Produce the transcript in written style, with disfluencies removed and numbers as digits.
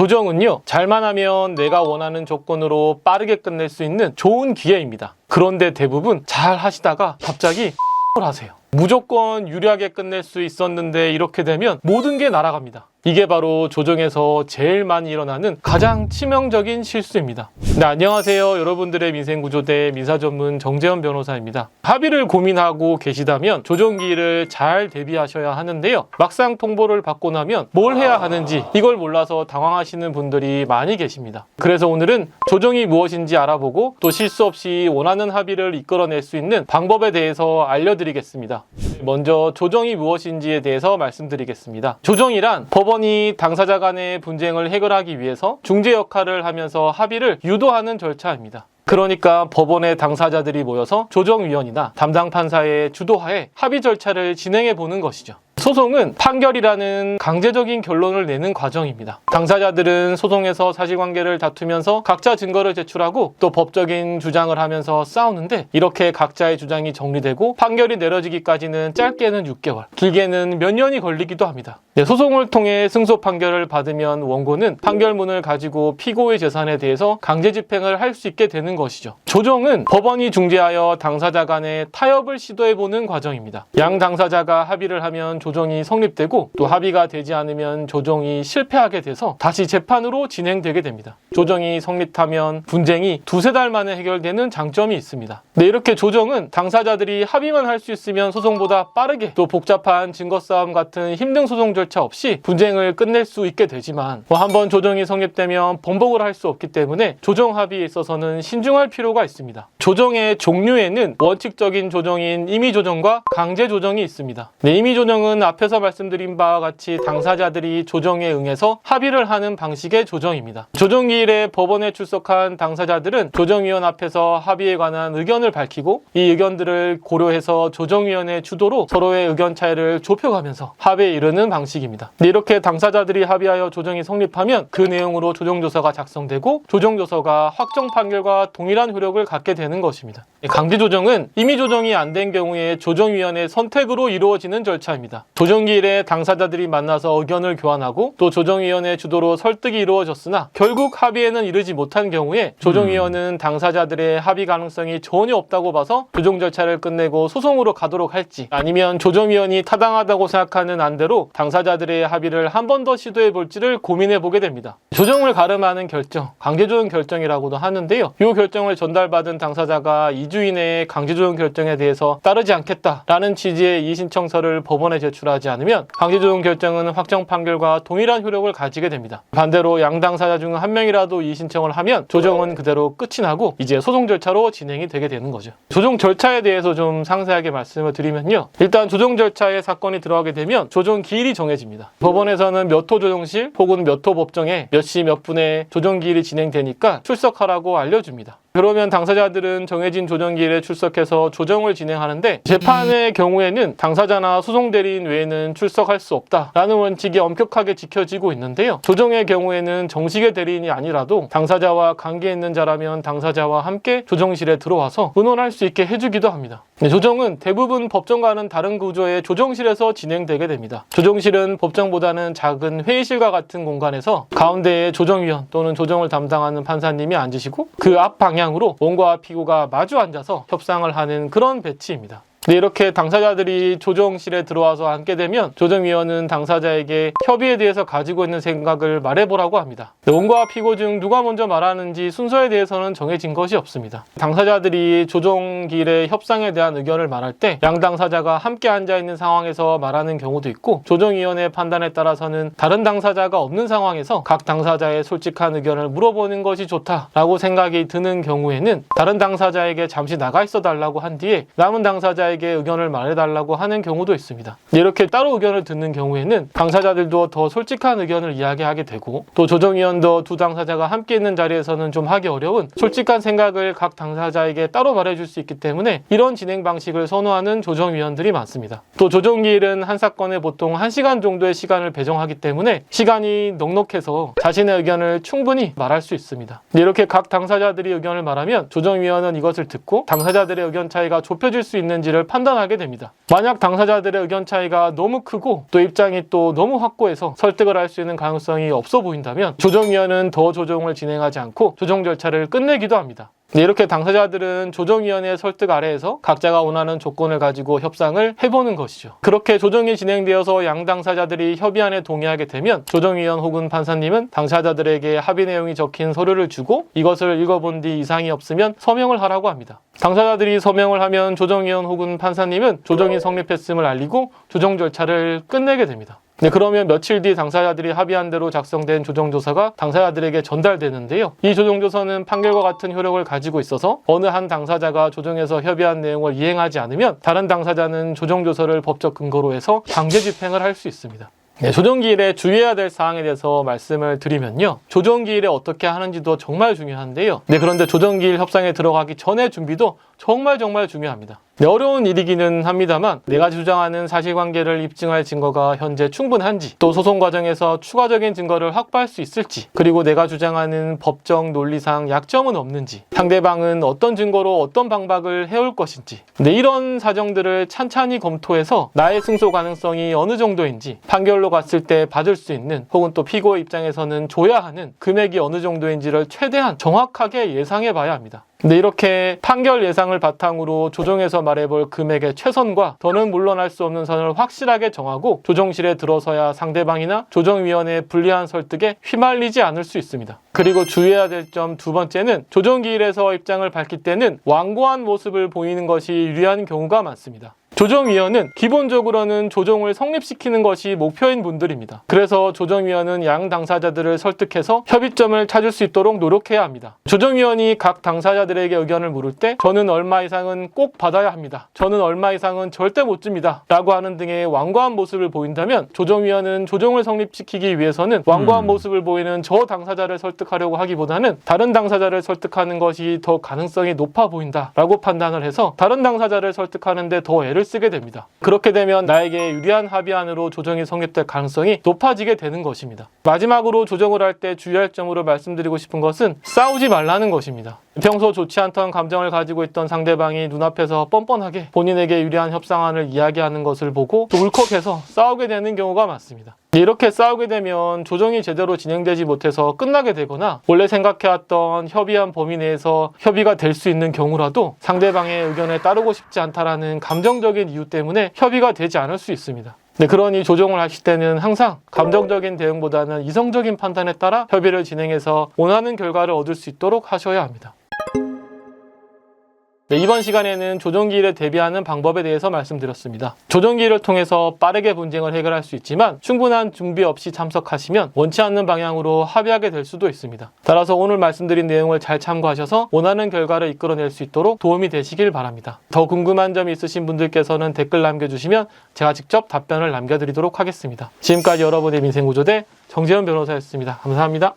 조정은요, 잘만 하면 내가 원하는 조건으로 빠르게 끝낼 수 있는 좋은 기회입니다. 그런데 대부분 잘 하시다가 갑자기 하세요. 무조건 유리하게 끝낼 수 있었는데 이렇게 되면 모든 게 날아갑니다. 이게 바로 조정에서 제일 많이 일어나는 가장 치명적인 실수입니다. 네, 안녕하세요. 여러분들의 민생구조대 민사전문 정재현 변호사입니다. 합의를 고민하고 계시다면 조정기일을 잘 대비하셔야 하는데요. 막상 통보를 받고 나면 뭘 해야 하는지 이걸 몰라서 당황하시는 분들이 많이 계십니다. 그래서 오늘은 조정이 무엇인지 알아보고 또 실수 없이 원하는 합의를 이끌어낼 수 있는 방법에 대해서 알려드리겠습니다. 먼저 조정이 무엇인지에 대해서 말씀드리겠습니다. 조정이란 법원이 당사자 간의 분쟁을 해결하기 위해서 중재 역할을 하면서 합의를 유도하는 절차입니다. 그러니까 법원의 당사자들이 모여서 조정위원이나 담당 판사의 주도하에 합의 절차를 진행해 보는 것이죠. 소송은 판결이라는 강제적인 결론을 내는 과정입니다. 당사자들은 소송에서 사실관계를 다투면서 각자 증거를 제출하고 또 법적인 주장을 하면서 싸우는데, 이렇게 각자의 주장이 정리되고 판결이 내려지기까지는 짧게는 6개월, 길게는 몇 년이 걸리기도 합니다. 소송을 통해 승소 판결을 받으면 원고는 판결문을 가지고 피고의 재산에 대해서 강제 집행을 할 수 있게 되는 것이죠. 조정은 법원이 중재하여 당사자 간의 타협을 시도해보는 과정입니다. 양 당사자가 합의를 하면 조정이 성립되고, 또 합의가 되지 않으면 조정이 실패하게 돼서 다시 재판으로 진행되게 됩니다. 조정이 성립하면 분쟁이 두세 달 만에 해결되는 장점이 있습니다. 네, 이렇게 조정은 당사자들이 합의만 할 수 있으면 소송보다 빠르게, 또 복잡한 증거싸움 같은 힘든 소송 절차 없이 분쟁을 끝낼 수 있게 되지만, 한번 조정이 성립되면 번복을 할 수 없기 때문에 조정 합의에 있어서는 신중할 필요가 있습니다. 조정의 종류에는 원칙적인 조정인 임의조정과 강제조정이 있습니다. 네, 임의조정은 앞에서 말씀드린 바와 같이 당사자들이 조정에 응해서 합의를 하는 방식의 조정입니다. 조정기일에 법원에 출석한 당사자들은 조정위원 앞에서 합의에 관한 의견을 밝히고, 이 의견들을 고려해서 조정위원회 주도로 서로의 의견 차이를 좁혀가면서 합의에 이르는 방식입니다. 네, 이렇게 당사자들이 합의하여 조정이 성립하면 그 내용으로 조정조서가 작성되고, 조정조서가 확정 판결과 동일한 효력을 갖게 되는 것입니다. 강제조정은 임의조정이 안 된 경우에 조정위원회 선택으로 이루어지는 절차입니다. 조정기일에 당사자들이 만나서 의견을 교환하고 또 조정위원회 주도로 설득이 이루어졌으나 결국 합의에는 이르지 못한 경우에 조정위원은 당사자들의 합의 가능성이 전혀 없다고 봐서 조정 절차를 끝내고 소송으로 가도록 할지, 아니면 조정위원이 타당하다고 생각하는 안대로 당사자들의 합의를 한 번 더 시도해 볼지를 고민해 보게 됩니다. 조정을 가름하는 결정, 강제조정 결정이라고도 하는데요. 이 결정을 전달받은 당사자가 2주 이내에 강제조정 결정에 대해서 따르지 않겠다라는 취지의 이의신청서를 법원에 제출하지 않으면 강제조정 결정은 확정 판결과 동일한 효력을 가지게 됩니다. 반대로 양 당사자 중 한 명이라도 이의신청을 하면 조정은 그대로 끝이 나고 이제 소송 절차로 진행이 되게 되는 거죠. 조정 절차에 대해서 좀 상세하게 말씀을 드리면요. 일단 조정 절차에 사건이 들어가게 되면 조정 기일이 정해집니다. 법원에서는 몇 호 조정실 혹은 몇 호 법정에 몇 시 몇 분에 조정 기일이 진행되니까 출석하라고 알려줍니다. 그러면 당사자들은 정해진 조정기일에 출석해서 조정을 진행하는데, 재판의 경우에는 당사자나 소송대리인 외에는 출석할 수 없다라는 원칙이 엄격하게 지켜지고 있는데요. 조정의 경우에는 정식의 대리인이 아니라도 당사자와 관계 있는 자라면 당사자와 함께 조정실에 들어와서 의논할 수 있게 해주기도 합니다. 조정은 대부분 법정과는 다른 구조의 조정실에서 진행되게 됩니다. 조정실은 법정보다는 작은 회의실과 같은 공간에서 가운데에 조정위원 또는 조정을 담당하는 판사님이 앉으시고, 그 앞 방향으로 원고와 피고가 마주 앉아서 협상을 하는 그런 배치입니다. 네, 이렇게 당사자들이 조정실에 들어와서 앉게 되면 조정위원은 당사자에게 협의에 대해서 가지고 있는 생각을 말해보라고 합니다. 원고와 피고 중 누가 먼저 말하는지 순서에 대해서는 정해진 것이 없습니다. 당사자들이 조정기일의 협상에 대한 의견을 말할 때 양 당사자가 함께 앉아있는 상황에서 말하는 경우도 있고, 조정위원의 판단에 따라서는 다른 당사자가 없는 상황에서 각 당사자의 솔직한 의견을 물어보는 것이 좋다라고 생각이 드는 경우에는 다른 당사자에게 잠시 나가 있어 달라고 한 뒤에 남은 당사자에게 의견을 말해달라고 하는 경우도 있습니다. 이렇게 따로 의견을 듣는 경우에는 당사자들도 더 솔직한 의견을 이야기하게 되고, 또 조정위원도 두 당사자가 함께 있는 자리에서는 좀 하기 어려운 솔직한 생각을 각 당사자에게 따로 말해줄 수 있기 때문에 이런 진행 방식을 선호하는 조정위원들이 많습니다. 또 조정기일은 한 사건에 보통 1시간 정도의 시간을 배정하기 때문에 시간이 넉넉해서 자신의 의견을 충분히 말할 수 있습니다. 이렇게 각 당사자들이 의견을 말하면 조정위원은 이것을 듣고 당사자들의 의견 차이가 좁혀질 수 있는지를 것을 판단하게 됩니다. 만약 당사자들의 의견 차이가 너무 크고 또 입장이 또 너무 확고해서 설득을 할 수 있는 가능성이 없어 보인다면 조정위원은 더 조정을 진행하지 않고 조정 절차를 끝내기도 합니다. 이렇게 당사자들은 조정위원회의 설득 아래에서 각자가 원하는 조건을 가지고 협상을 해보는 것이죠. 그렇게 조정이 진행되어서 양 당사자들이 협의안에 동의하게 되면 조정위원 혹은 판사님은 당사자들에게 합의 내용이 적힌 서류를 주고 이것을 읽어본 뒤 이상이 없으면 서명을 하라고 합니다. 당사자들이 서명을 하면 조정위원 혹은 판사님은 조정이 성립했음을 알리고 조정 절차를 끝내게 됩니다. 그러면 며칠 뒤 당사자들이 합의한 대로 작성된 조정조서가 당사자들에게 전달되는데요. 이 조정조서는 판결과 같은 효력을 가지고 있어서 어느 한 당사자가 조정에서 협의한 내용을 이행하지 않으면 다른 당사자는 조정조서를 법적 근거로 해서 강제 집행을 할 수 있습니다. 조정기일에 주의해야 될 사항에 대해서 말씀을 드리면요. 조정기일에 어떻게 하는지도 정말 중요한데요. 그런데 조정기일 협상에 들어가기 전의 준비도 정말 중요합니다. 어려운 일이기는 합니다만 내가 주장하는 사실관계를 입증할 증거가 현재 충분한지, 또 소송 과정에서 추가적인 증거를 확보할 수 있을지, 그리고 내가 주장하는 법적 논리상 약점은 없는지, 상대방은 어떤 증거로 어떤 방박을 해올 것인지, 이런 사정들을 찬찬히 검토해서 나의 승소 가능성이 어느 정도인지, 판결로 갔을 때 받을 수 있는 혹은 또 피고 입장에서는 줘야 하는 금액이 어느 정도인지를 최대한 정확하게 예상해 봐야 합니다. 이렇게 판결 예상을 바탕으로 조정에서 말해볼 금액의 최선과 더는 물러날 수 없는 선을 확실하게 정하고 조정실에 들어서야 상대방이나 조정위원회의 불리한 설득에 휘말리지 않을 수 있습니다. 그리고 주의해야 될 점 두 번째는 조정기일에서 입장을 밝힐 때는 완고한 모습을 보이는 것이 유리한 경우가 많습니다. 조정위원은 기본적으로는 조정을 성립시키는 것이 목표인 분들입니다. 그래서 조정위원은 양 당사자들을 설득해서 협의점을 찾을 수 있도록 노력해야 합니다. 조정위원이 각 당사자들에게 의견을 물을 때 저는 얼마 이상은 꼭 받아야 합니다. 저는 얼마 이상은 절대 못 줍니다. 라고 하는 등의 완고한 모습을 보인다면 조정위원은 조정을 성립시키기 위해서는 완고한 모습을 보이는 저 당사자를 설득하려고 하기보다는 다른 당사자를 설득하는 것이 더 가능성이 높아 보인다 라고 판단을 해서 다른 당사자를 설득하는 데 더 애를 쓰게 됩니다. 그렇게 되면 나에게 유리한 합의안으로 조정이 성립될 가능성이 높아지게 되는 것입니다. 마지막으로 조정을 할 때 주의할 점으로 말씀드리고 싶은 것은 싸우지 말라는 것입니다. 평소 좋지 않던 감정을 가지고 있던 상대방이 눈앞에서 뻔뻔하게 본인에게 유리한 협상안을 이야기하는 것을 보고 또 울컥해서 싸우게 되는 경우가 많습니다. 이렇게 싸우게 되면 조정이 제대로 진행되지 못해서 끝나게 되거나 원래 생각해왔던 협의한 범위 내에서 협의가 될 수 있는 경우라도 상대방의 의견에 따르고 싶지 않다라는 감정적인 이유 때문에 협의가 되지 않을 수 있습니다. 그러니 조정을 하실 때는 항상 감정적인 대응보다는 이성적인 판단에 따라 협의를 진행해서 원하는 결과를 얻을 수 있도록 하셔야 합니다. 이번 시간에는 조정기일에 대비하는 방법에 대해서 말씀드렸습니다. 조정기일을 통해서 빠르게 분쟁을 해결할 수 있지만 충분한 준비 없이 참석하시면 원치 않는 방향으로 합의하게 될 수도 있습니다. 따라서 오늘 말씀드린 내용을 잘 참고하셔서 원하는 결과를 이끌어낼 수 있도록 도움이 되시길 바랍니다. 더 궁금한 점이 있으신 분들께서는 댓글 남겨주시면 제가 직접 답변을 남겨드리도록 하겠습니다. 지금까지 여러분의 민생구조대 정재현 변호사였습니다. 감사합니다.